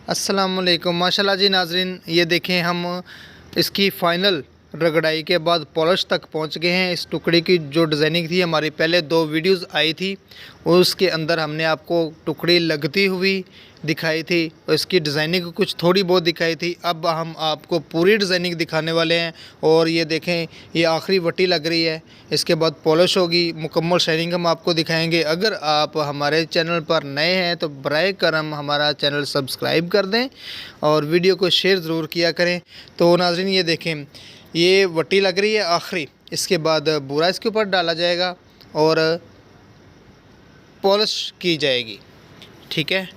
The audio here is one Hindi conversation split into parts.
अस्सलामुअलैकुम माशाल्लाह जी नाजरीन, ये देखें हम इसकी फ़ाइनल रगड़ाई के बाद पॉलिश तक पहुंच गए हैं। इस टुकड़ी की जो डिज़ाइनिंग थी, हमारी पहले 2 वीडियोस आई थी, उसके अंदर हमने आपको टुकड़ी लगती हुई दिखाई थी और इसकी डिज़ाइनिंग कुछ थोड़ी बहुत दिखाई थी। अब हम आपको पूरी डिज़ाइनिंग दिखाने वाले हैं। और ये देखें, ये आखिरी वटी लग रही है, इसके बाद पॉलिश होगी, मुकम्मल शाइनिंग हम आपको दिखाएंगे। अगर आप हमारे चैनल पर नए हैं तो बराए करम हमारा चैनल सब्सक्राइब कर दें और वीडियो को शेयर ज़रूर किया करें। तो नाज़रीन, ये देखें, ये वटी लग रही है आखिरी, इसके बाद बूरा इसके ऊपर डाला जाएगा और पॉलिश की जाएगी। ठीक है,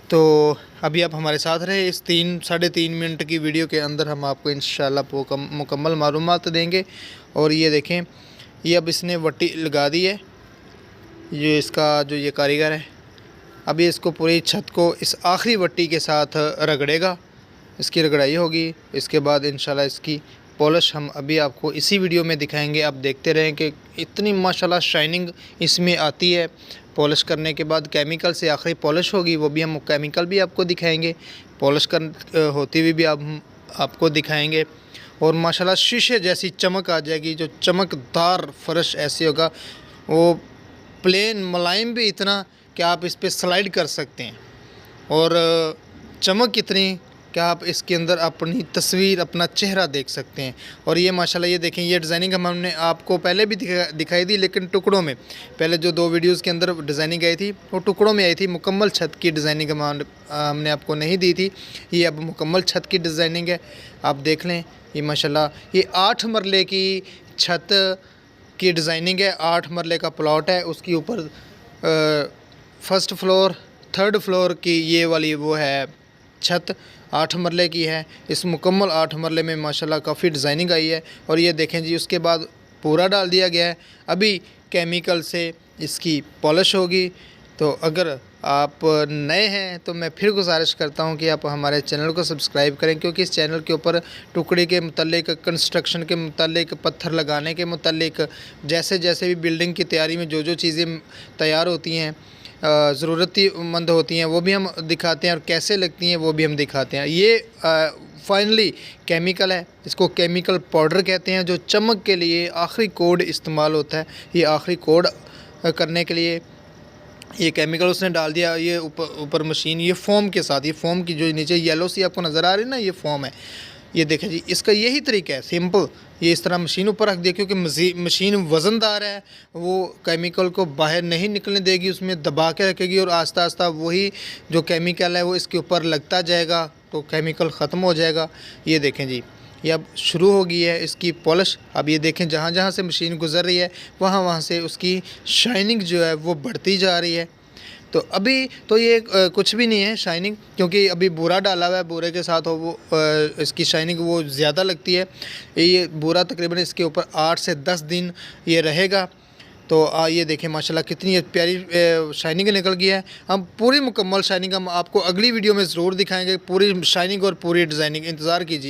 तो अभी आप हमारे साथ रहे। इस 3-3.5 मिनट की वीडियो के अंदर हम आपको इंशाल्लाह मुकम्मल मालूमात देंगे। और ये देखें, ये अब इसने वटी लगा दी है, ये इसका जो ये कारीगर है, अभी इसको पूरी छत को इस आखिरी वटी के साथ रगड़ेगा, इसकी रगड़ाई होगी। इसके बाद इंशाल्लाह इसकी पॉलिश हम अभी आपको इसी वीडियो में दिखाएंगे। आप देखते रहें कि इतनी माशाल्लाह शाइनिंग इसमें आती है। पॉलिश करने के बाद केमिकल से आखिरी पॉलिश होगी, वो भी हम केमिकल भी आपको दिखाएंगे, पॉलिश कर होती हुई भी आपको दिखाएंगे। और माशाल्लाह शीशे जैसी चमक आ जाएगी, जो चमकदार फर्श ऐसे होगा, वो प्लेन मुलायम भी इतना कि आप इस पर स्लाइड कर सकते हैं, और चमक इतनी कि आप इसके अंदर अपनी तस्वीर, अपना चेहरा देख सकते हैं। और ये माशाल्लाह, ये देखें, ये डिज़ाइनिंग हमने आपको पहले भी दिखाई थी, लेकिन टुकड़ों में। पहले जो 2 वीडियोज़ के अंदर डिज़ाइनिंग आई थी वो टुकड़ों में आई थी, मुकम्मल छत की डिज़ाइनिंग हमने आपको नहीं दी थी। ये अब मुकम्मल छत की डिज़ाइनिंग है, आप देख लें। ये माशाल्लाह, ये 8 मरले की छत की डिज़ाइनिंग है, 8 मरले का प्लॉट है। उसके ऊपर फर्स्ट फ्लोर, थर्ड फ्लोर की ये वाली वो है छत, 8 मरले की है। इस मुकम्मल 8 मरले में माशाल्लाह काफ़ी डिज़ाइनिंग आई है। और ये देखें जी, उसके बाद पूरा डाल दिया गया है, अभी केमिकल से इसकी पॉलिश होगी। तो अगर आप नए हैं तो मैं फिर गुजारिश करता हूं कि आप हमारे चैनल को सब्सक्राइब करें, क्योंकि इस चैनल के ऊपर टुकड़ी के मुतालिक, कंस्ट्रक्शन के मुतालिक, पत्थर लगाने के मुतालिक, जैसे जैसे भी बिल्डिंग की तैयारी में जो जो चीज़ें तैयार होती हैं, ज़रूरतमंद होती हैं, वो भी हम दिखाते हैं, और कैसे लगती हैं वो भी हम दिखाते हैं। ये फाइनली केमिकल है, इसको केमिकल पाउडर कहते हैं, जो चमक के लिए आखिरी कोड इस्तेमाल होता है। ये आखिरी कोड करने के लिए ये केमिकल उसने डाल दिया। ये ऊपर मशीन, ये फोम के साथ, ये फोम की जो नीचे येलो सी आपको नज़र आ रही है ना, ये फोम है। ये देखें जी, इसका यही तरीका है, सिंपल। ये इस तरह मशीन ऊपर रख दिया, क्योंकि मशीन वज़नदार है, वो केमिकल को बाहर नहीं निकलने देगी, उसमें दबा के रखेगी, और आस्ता आस्ता वही जो केमिकल है वो इसके ऊपर लगता जाएगा, तो केमिकल ख़त्म हो जाएगा। ये देखें जी, ये अब शुरू हो गई है इसकी पॉलिश। अब ये देखें, जहाँ जहाँ से मशीन गुज़र रही है वहाँ वहाँ से उसकी शाइनिंग जो है वो बढ़ती जा रही है। तो अभी तो ये कुछ भी नहीं है शाइनिंग, क्योंकि अभी बूरा डाला हुआ है, बूरे के साथ हो वो इसकी शाइनिंग वो ज़्यादा लगती है। ये बूरा तकरीबन इसके ऊपर 8 से 10 दिन ये रहेगा। तो ये देखें माशाल्लाह कितनी प्यारी शाइनिंग निकल गई है। हम पूरी मुकम्मल शाइनिंग हम आपको अगली वीडियो में ज़रूर दिखाएंगे, पूरी शाइनिंग और पूरी डिज़ाइनिंग, इंतज़ार कीजिए।